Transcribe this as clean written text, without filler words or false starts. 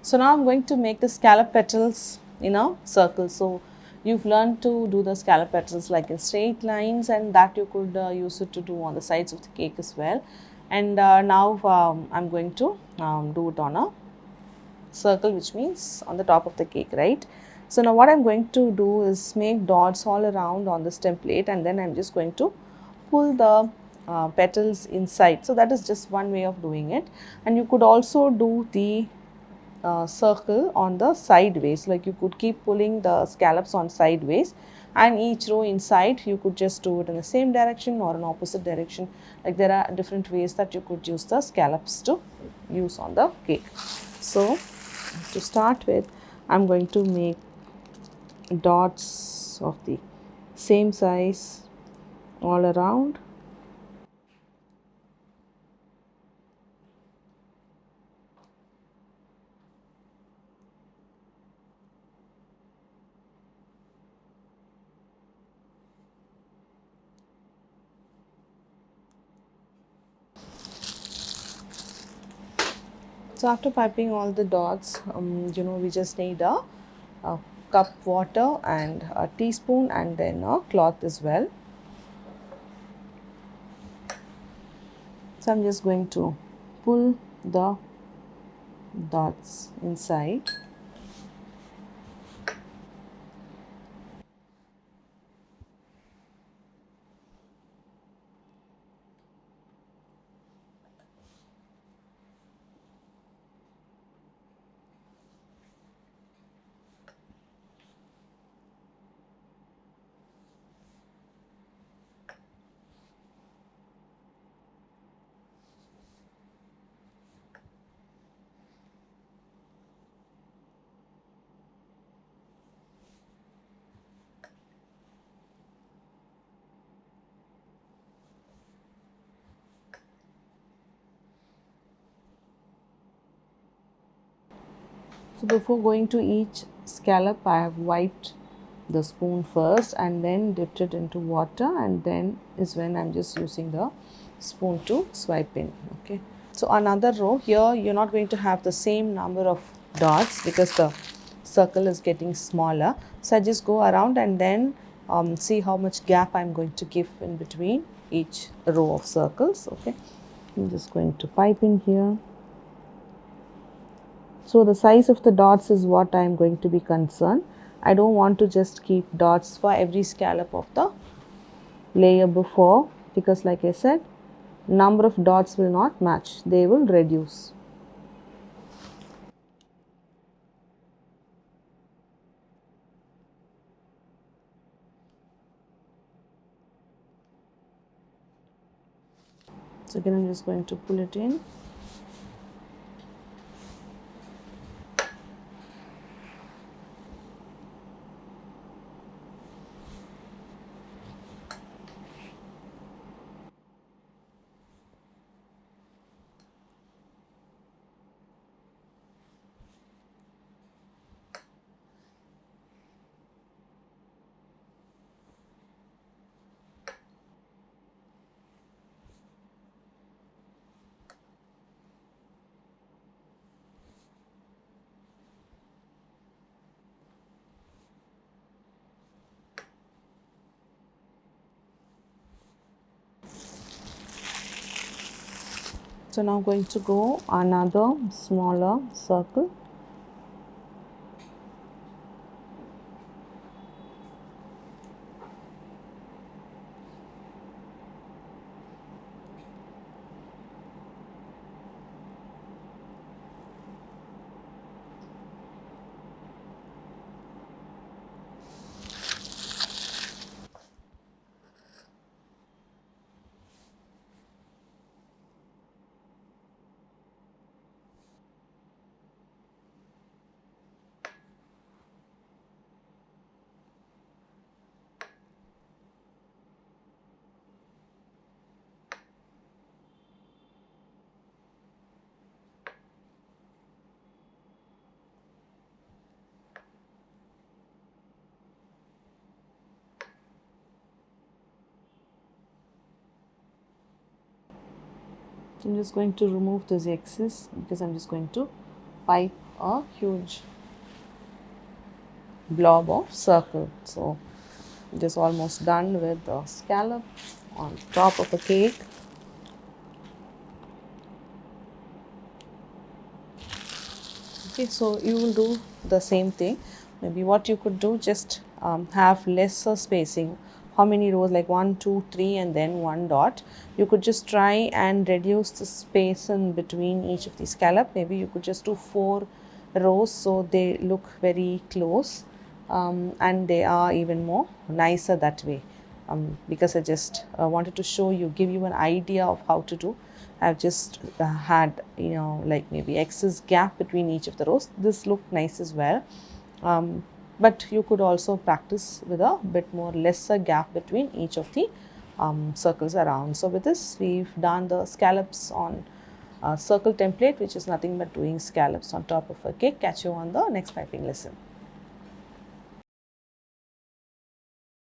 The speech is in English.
So now I'm going to make the scallop petals in a circle. So you've learned to do the scallop petals like in straight lines, and that you could use it to do on the sides of the cake as well. And now I'm going to do it on a circle, which means on the top of the cake, right? So now what I'm going to do is make dots all around on this template, and then I'm just going to pull the petals inside. So that is just one way of doing it. And you could also do the circle on the sideways, like you could keep pulling the scallops on sideways, and each row inside you could just do it in the same direction or an opposite direction. Like there are different ways that you could use the scallops to use on the cake. So to start with, I'm going to make dots of the same size all around. So after piping all the dots, we just need a cup water and a teaspoon and then a cloth as well. So I'm just going to pull the dots inside. So before going to each scallop, I have wiped the spoon first and then dipped it into water, and then is when I'm just using the spoon to swipe in. Okay. So another row here, you're not going to have the same number of dots because the circle is getting smaller. So I just go around and then see how much gap I'm going to give in between each row of circles. Okay. I'm just going to pipe in here. So the size of the dots is what I am going to be concerned. I don't want to just keep dots for every scallop of the layer before, because like I said, number of dots will not match, they will reduce. So again I'm just going to pull it in. So now I'm going to go another smaller circle. I'm just going to remove this excess because I'm just going to pipe a huge blob of circle. So it is almost done with the scallop on top of a cake. Okay, so you will do the same thing. Maybe what you could do, just have lesser spacing. How many rows? Like 1, 2, 3, and then one dot. You could just try and reduce the space in between each of the scallop. Maybe you could just do 4 rows so they look very close, and they are even more nicer that way. Because I just wanted to show you, give you an idea of how to do. I've just had, like maybe excess gap between each of the rows. This looked nice as well. But you could also practice with a bit more lesser gap between each of the circles around. So with this, we've done the scallops on circle template, which is nothing but doing scallops on top of a cake. Catch you on the next piping lesson.